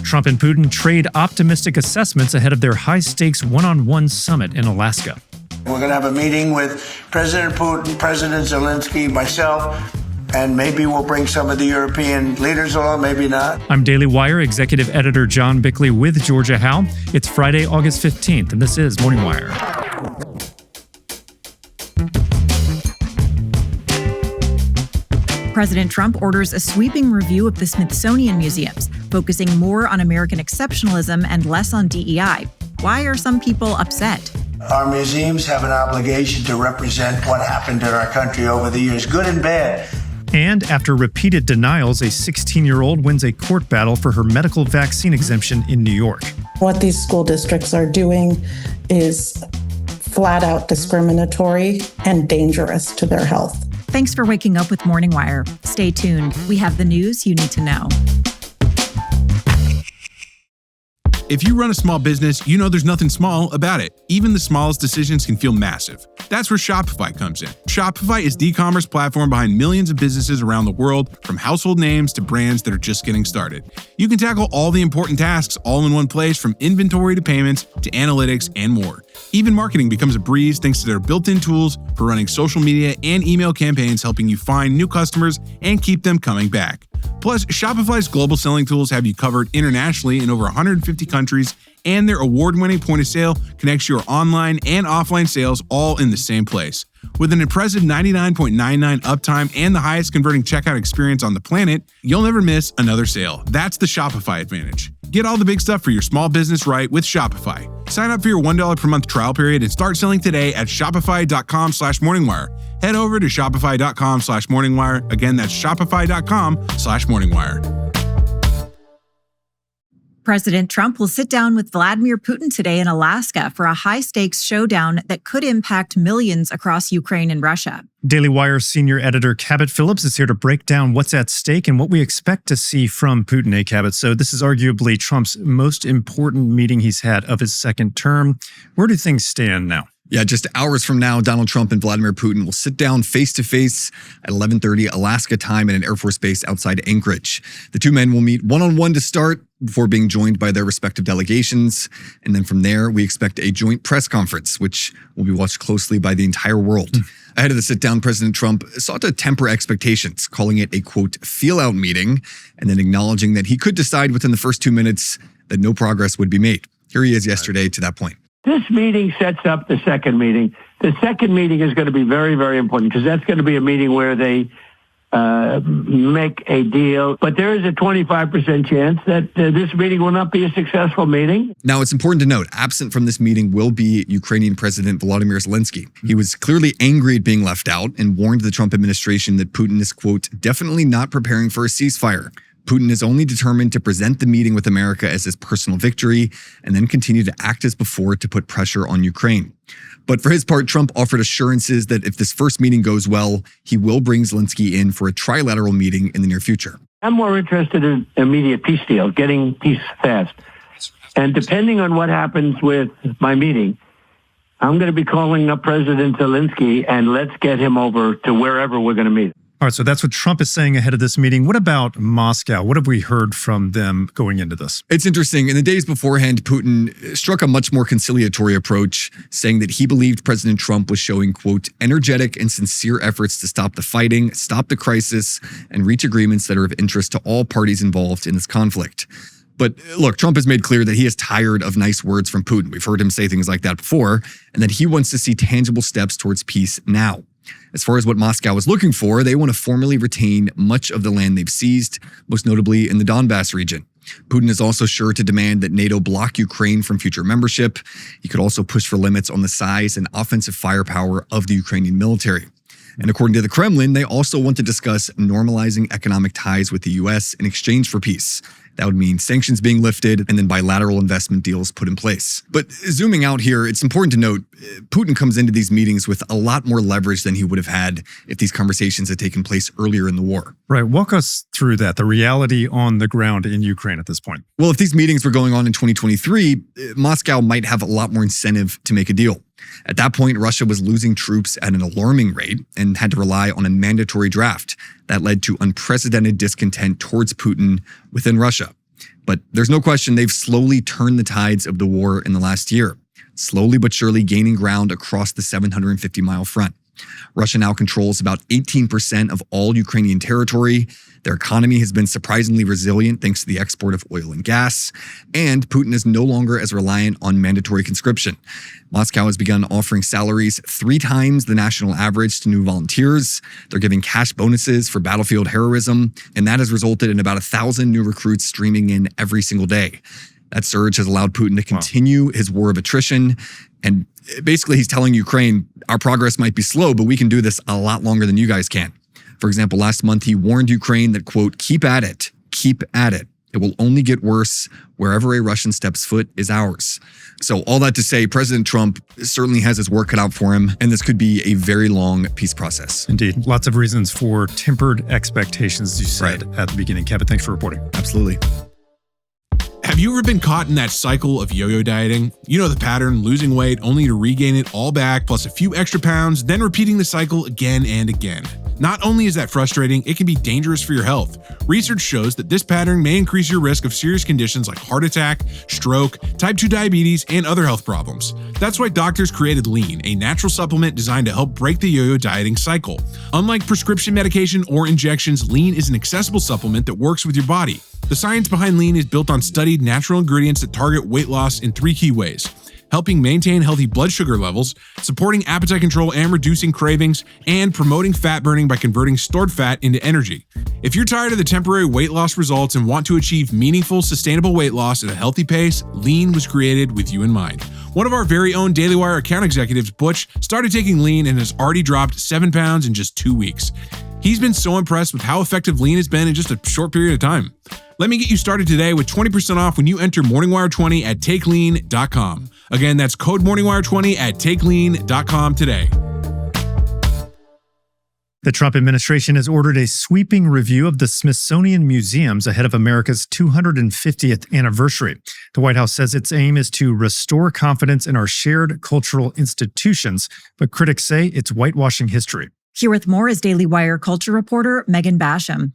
Trump and Putin trade optimistic assessments ahead of their high-stakes one-on-one summit in Alaska. We're going to have a meeting with President Putin, President Zelensky, myself, and maybe we'll bring some of the European leaders along, maybe not. I'm Daily Wire Executive Editor John Bickley with Georgia Howe. It's Friday, August 15th, and this is Morning Wire. President Trump orders a sweeping review of the Smithsonian museums, focusing more on American exceptionalism and less on DEI. Why are some people upset? Our museums have an obligation to represent what happened in our country over the years, good and bad. And after repeated denials, a 16-year-old wins a court battle for her medical vaccine exemption in New York. What these school districts are doing is flat out discriminatory and dangerous to their health. Thanks for waking up with Morning Wire. Stay tuned. We have the news you need to know. If you run a small business, you know there's nothing small about it. Even the smallest decisions can feel massive. That's where Shopify comes in. Shopify is the e-commerce platform behind millions of businesses around the world, from household names to brands that are just getting started. You can tackle all the important tasks all in one place, from inventory to payments to analytics and more. Even marketing becomes a breeze thanks to their built-in tools for running social media and email campaigns, helping you find new customers and keep them coming back. Plus, Shopify's global selling tools have you covered internationally in over 150 countries, and their award-winning point of sale connects your online and offline sales all in the same place. With an impressive 99.99 uptime and the highest converting checkout experience on the planet, you'll never miss another sale. That's the Shopify advantage. Get all the big stuff for your small business right with Shopify. Sign up for your $1 per month trial period and start selling today at shopify.com/morningwire. Head over to shopify.com/morningwire. Again, that's shopify.com/morningwire. President Trump will sit down with Vladimir Putin today in Alaska for a high-stakes showdown that could impact millions across Ukraine and Russia. Daily Wire senior editor Cabot Phillips is here to break down what's at stake and what we expect to see from Putin. Hey, Cabot. So this is arguably Trump's most important meeting he's had of his second term. Where do things stand now? Yeah, just hours from now, Donald Trump and Vladimir Putin will sit down face-to-face at 11:30 Alaska time at an Air Force base outside Anchorage. The two men will meet one-on-one to start before being joined by their respective delegations. And then from there, we expect a joint press conference, which will be watched closely by the entire world. Ahead of the sit-down, President Trump sought to temper expectations, calling it a, quote, feel-out meeting, and then acknowledging that he could decide within the first 2 minutes that no progress would be made. Here he is yesterday to that point. This meeting sets up the second meeting. The second meeting is going to be very, very important because that's going to be a meeting where they make a deal. But there is a 25% chance that this meeting will not be a successful meeting. Now, it's important to note, absent from this meeting will be Ukrainian President Vladimir Zelensky. He was clearly angry at being left out and warned the Trump administration that Putin is, quote, definitely not preparing for a ceasefire. Putin is only determined to present the meeting with America as his personal victory and then continue to act as before to put pressure on Ukraine. But for his part, Trump offered assurances that if this first meeting goes well, he will bring Zelensky in for a trilateral meeting in the near future. I'm more interested in immediate peace deal, getting peace fast. And depending on what happens with my meeting, I'm going to be calling up President Zelensky and let's get him over to wherever we're going to meet. All right, so that's what Trump is saying ahead of this meeting. What about Moscow? What have we heard from them going into this? It's interesting. In the days beforehand, Putin struck a much more conciliatory approach, saying that he believed President Trump was showing, quote, energetic and sincere efforts to stop the fighting, stop the crisis, and reach agreements that are of interest to all parties involved in this conflict. But look, Trump has made clear that he is tired of nice words from Putin. We've heard him say things like that before, and that he wants to see tangible steps towards peace now. As far as what Moscow is looking for, they want to formally retain much of the land they've seized, most notably in the Donbass region. Putin is also sure to demand that NATO block Ukraine from future membership. He could also push for limits on the size and offensive firepower of the Ukrainian military. And according to the Kremlin, they also want to discuss normalizing economic ties with the U.S. in exchange for peace. That would mean sanctions being lifted and then bilateral investment deals put in place. But zooming out here, it's important to note, Putin comes into these meetings with a lot more leverage than he would have had if these conversations had taken place earlier in the war. Right. Walk us through that, the reality on the ground in Ukraine at this point. Well, if these meetings were going on in 2023, Moscow might have a lot more incentive to make a deal. At that point, Russia was losing troops at an alarming rate and had to rely on a mandatory draft. That led to unprecedented discontent towards Putin within Russia. But there's no question they've slowly turned the tides of the war in the last year, slowly but surely gaining ground across the 750-mile front. Russia now controls about 18% of all Ukrainian territory. Their economy has been surprisingly resilient thanks to the export of oil and gas. And Putin is no longer as reliant on mandatory conscription. Moscow has begun offering salaries 3 times the national average to new volunteers. They're giving cash bonuses for battlefield heroism. And that has resulted in about 1,000 new recruits streaming in every single day. That surge has allowed Putin to continue his war of attrition. And basically, he's telling Ukraine, our progress might be slow, but we can do this a lot longer than you guys can. For example, last month, he warned Ukraine that, quote, keep at it. It will only get worse. Wherever a Russian steps foot is ours. So all that to say, President Trump certainly has his work cut out for him, and this could be a very long peace process. Indeed. Lots of reasons for tempered expectations, as you said at the beginning. Kevin, thanks for reporting. Absolutely. Have you ever been caught in that cycle of yo-yo dieting? You know the pattern, losing weight only to regain it all back, plus a few extra pounds, then repeating the cycle again and again. Not only is that frustrating, it can be dangerous for your health. Research shows that this pattern may increase your risk of serious conditions like heart attack, stroke, type 2 diabetes, and other health problems. That's why doctors created Lean, a natural supplement designed to help break the yo-yo dieting cycle. Unlike prescription medication or injections, Lean is an accessible supplement that works with your body. The science behind Lean is built on studied natural ingredients that target weight loss in 3 key ways: helping maintain healthy blood sugar levels, supporting appetite control and reducing cravings, and promoting fat burning by converting stored fat into energy. If you're tired of the temporary weight loss results and want to achieve meaningful, sustainable weight loss at a healthy pace, Lean was created with you in mind. One of our very own Daily Wire account executives, Butch, started taking Lean and has already dropped 7 pounds in just 2 weeks. He's been so impressed with how effective Lean has been in just a short period of time. Let me get you started today with 20% off when you enter MorningWire20 at takelean.com. Again, that's code MorningWire20 at takelean.com today. The Trump administration has ordered a sweeping review of the Smithsonian museums ahead of America's 250th anniversary. The White House says its aim is to restore confidence in our shared cultural institutions, but critics say it's whitewashing history. Here with more is Daily Wire culture reporter Megan Basham.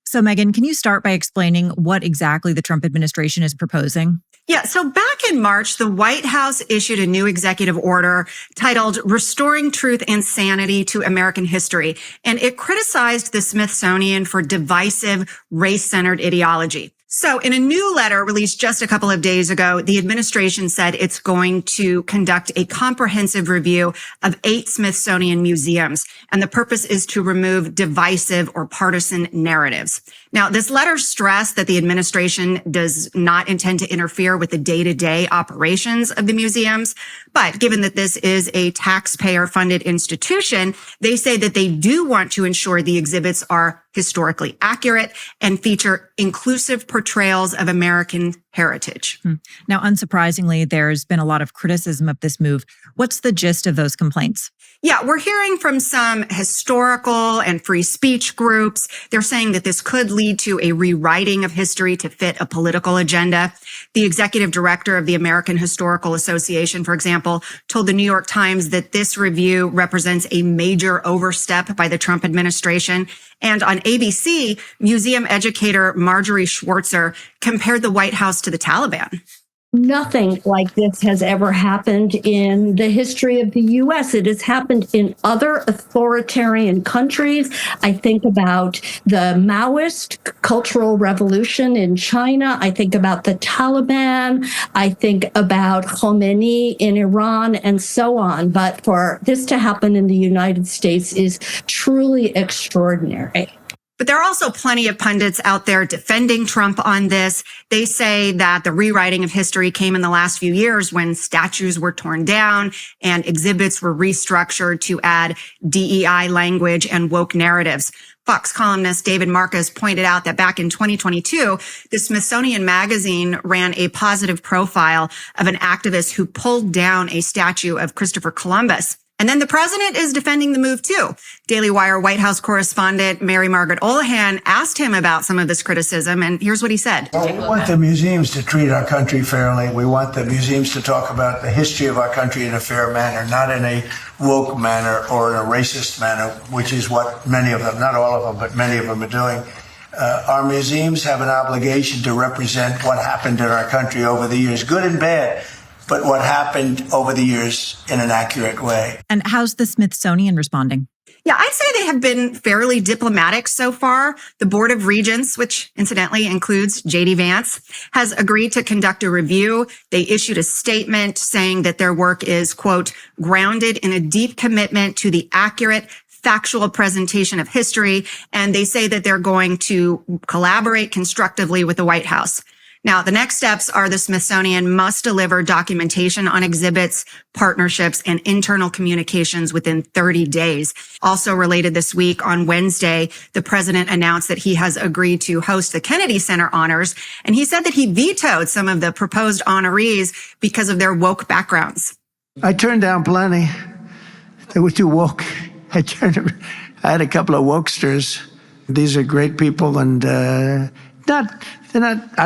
So, Megan, can you start by explaining what exactly the Trump administration is proposing? Yeah, so back in March, the White House issued a new executive order titled Restoring Truth and Sanity to American History, and it criticized the Smithsonian for divisive, race-centered ideology. So in a new letter released just a couple of days ago, the administration said it's going to conduct a comprehensive review of 8 Smithsonian museums, and the purpose is to remove divisive or partisan narratives. Now, this letter stressed that the administration does not intend to interfere with the day-to-day operations of the museums, but given that this is a taxpayer-funded institution, they say that they do want to ensure the exhibits are historically accurate and feature inclusive portrayals of American heritage. Now, unsurprisingly, there's been a lot of criticism of this move. What's the gist of those complaints? Yeah, we're hearing from some historical and free speech groups. They're saying that this could lead to a rewriting of history to fit a political agenda. The executive director of the American Historical Association, for example, told the New York Times that this review represents a major overstep by the Trump administration. And on ABC, museum educator Marjorie Schwartzer compared the White House to the Taliban. Nothing like this has ever happened in the history of the U.S. It has happened in other authoritarian countries. I think about the Maoist Cultural Revolution in China. I think about the Taliban. I think about Khomeini in Iran and so on. But for this to happen in the United States is truly extraordinary. But there are also plenty of pundits out there defending Trump on this. They say that the rewriting of history came in the last few years when statues were torn down and exhibits were restructured to add DEI language and woke narratives. Fox columnist David Marcus pointed out that back in 2022, the Smithsonian Magazine ran a positive profile of an activist who pulled down a statue of Christopher Columbus. And then the president is defending the move, too. Daily Wire White House correspondent Mary Margaret Olohan asked him about some of this criticism, and here's what he said. Well, we want the museums to treat our country fairly. We want the museums to talk about the history of our country in a fair manner, not in a woke manner or in a racist manner, which is what many of them, not all of them, but many of them are doing. Our museums have an obligation to represent what happened in our country over the years, good and bad, but what happened over the years in an accurate way. And how's the Smithsonian responding? Yeah, I'd say they have been fairly diplomatic so far. The Board of Regents, which incidentally includes J.D. Vance, has agreed to conduct a review. They issued a statement saying that their work is, quote, grounded in a deep commitment to the accurate, factual presentation of history. And they say that they're going to collaborate constructively with the White House. Now, the next steps are the Smithsonian must deliver documentation on exhibits, partnerships, and internal communications within 30 days. Also related this week, on Wednesday, the president announced that he has agreed to host the Kennedy Center honors, and he said that he vetoed some of the proposed honorees because of their woke backgrounds. I turned down plenty. They were too woke. I had a couple of wokesters. These are great people, and I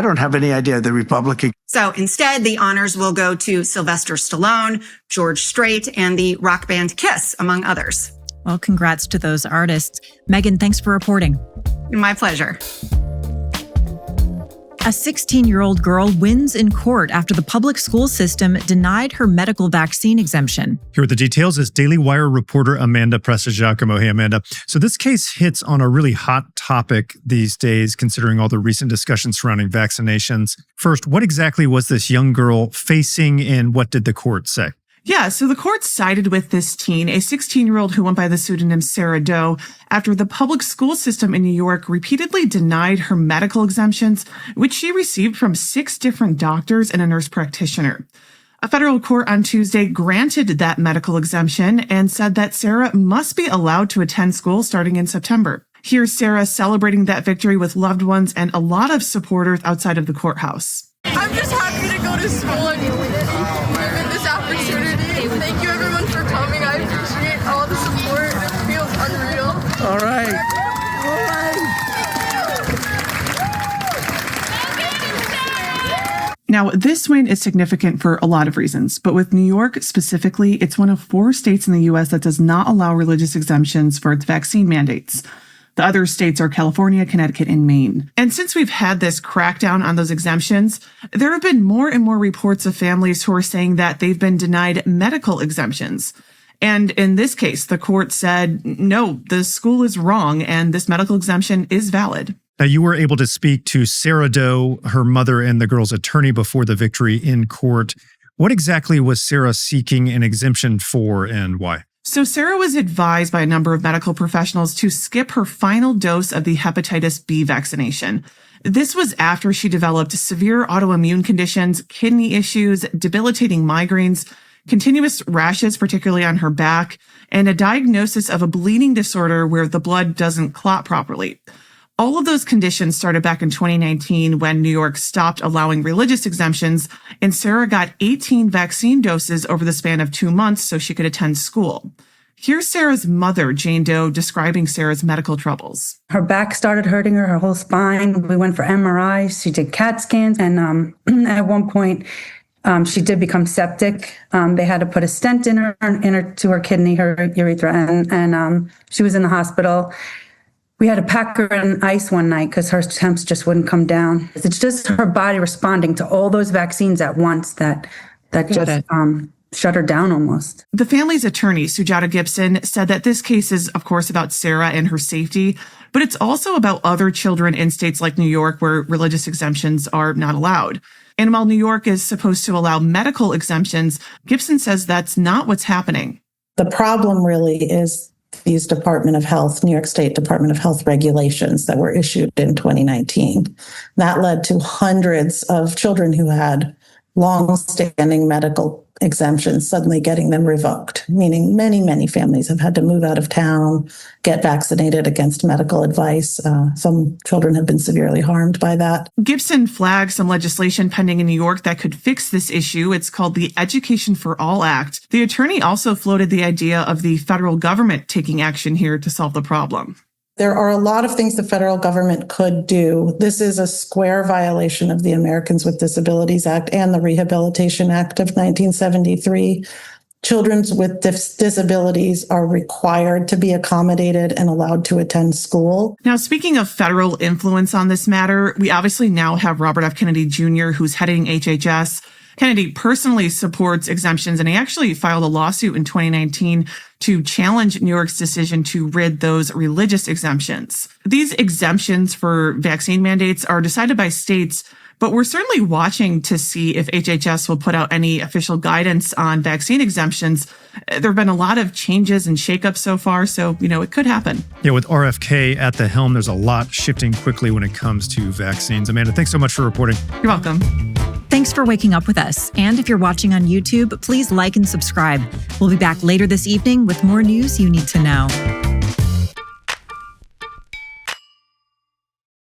don't have any idea the Republican. So instead, the honors will go to Sylvester Stallone, George Strait, and the rock band Kiss, among others. Well, congrats to those artists. Megan, thanks for reporting. My pleasure. A 16-year-old girl wins in court after the public school system denied her medical vaccine exemption. Here are the details is Daily Wire reporter Amanda Prestigiacomo. Hey, Amanda. So this case hits on a really hot topic these days, considering all the recent discussions surrounding vaccinations. First, what exactly was this young girl facing, and what did the court say? Yeah, so the court sided with this teen, a 16-year-old who went by the pseudonym Sarah Doe, after the public school system in New York repeatedly denied her medical exemptions, which she received from 6 different doctors and a nurse practitioner. A federal court on Tuesday granted that medical exemption and said that Sarah must be allowed to attend school starting in September. Here's Sarah celebrating that victory with loved ones and a lot of supporters outside of the courthouse. I'm just happy to go to school and given this opportunity. Thank you everyone for coming. I appreciate all the support. It feels unreal. All right. Now, this win is significant for a lot of reasons, but with New York specifically, it's one of 4 states in the U.S. that does not allow religious exemptions for its vaccine mandates. The other states are California, Connecticut, and Maine. And since we've had this crackdown on those exemptions, there have been more and more reports of families who are saying that they've been denied medical exemptions. And in this case, the court said, no, the school is wrong and this medical exemption is valid. Now, you were able to speak to Sarah Doe, her mother, and the girl's attorney before the victory in court. What exactly was Sarah seeking an exemption for, and why? So Sarah was advised by a number of medical professionals to skip her final dose of the hepatitis B vaccination. This was after she developed severe autoimmune conditions, kidney issues, debilitating migraines, continuous rashes, particularly on her back, and a diagnosis of a bleeding disorder where the blood doesn't clot properly. All of those conditions started back in 2019 when New York stopped allowing religious exemptions, and Sarah got 18 vaccine doses over the span of 2 months so she could attend school. Here's Sarah's mother, Jane Doe, describing Sarah's medical troubles. Her back started hurting her whole spine. We went for MRIs. She did CAT scans, and at one point, she did become septic. They had to put a stent in her to her kidney, her urethra, and she was in the hospital. We had to pack her in ice one night because her temps just wouldn't come down. It's just her body responding to all those vaccines at once that just shut her down almost. The family's attorney, Sujata Gibson, said that this case is, of course, about Sarah and her safety, but it's also about other children in states like New York where religious exemptions are not allowed. And while New York is supposed to allow medical exemptions, Gibson says that's not what's happening. The problem really is these Department of Health, New York State Department of Health regulations that were issued in 2019. That led to hundreds of children who had long-standing medical exemptions suddenly getting them revoked, meaning many, many families have had to move out of town, get vaccinated against medical advice. Some children have been severely harmed by that. Gibson flagged some legislation pending in New York that could fix this issue. It's called the Education for All Act. The attorney also floated the idea of the federal government taking action here to solve the problem. There are a lot of things the federal government could do. This is a square violation of the Americans with Disabilities Act and the Rehabilitation Act of 1973. children with disabilities are required to be accommodated and allowed to attend school. Now, speaking of federal influence on this matter, we obviously now have Robert F. Kennedy Jr., who's heading HHS. Kennedy personally supports exemptions, and he actually filed a lawsuit in 2019 to challenge New York's decision to rid those religious exemptions. These exemptions for vaccine mandates are decided by states, but we're certainly watching to see if HHS will put out any official guidance on vaccine exemptions. There have been a lot of changes and shakeups so far, so, it could happen. Yeah, with RFK at the helm, there's a lot shifting quickly when it comes to vaccines. Amanda, thanks so much for reporting. You're welcome. Thanks for waking up with us. And if you're watching on YouTube, please like and subscribe. We'll be back later this evening with more news you need to know.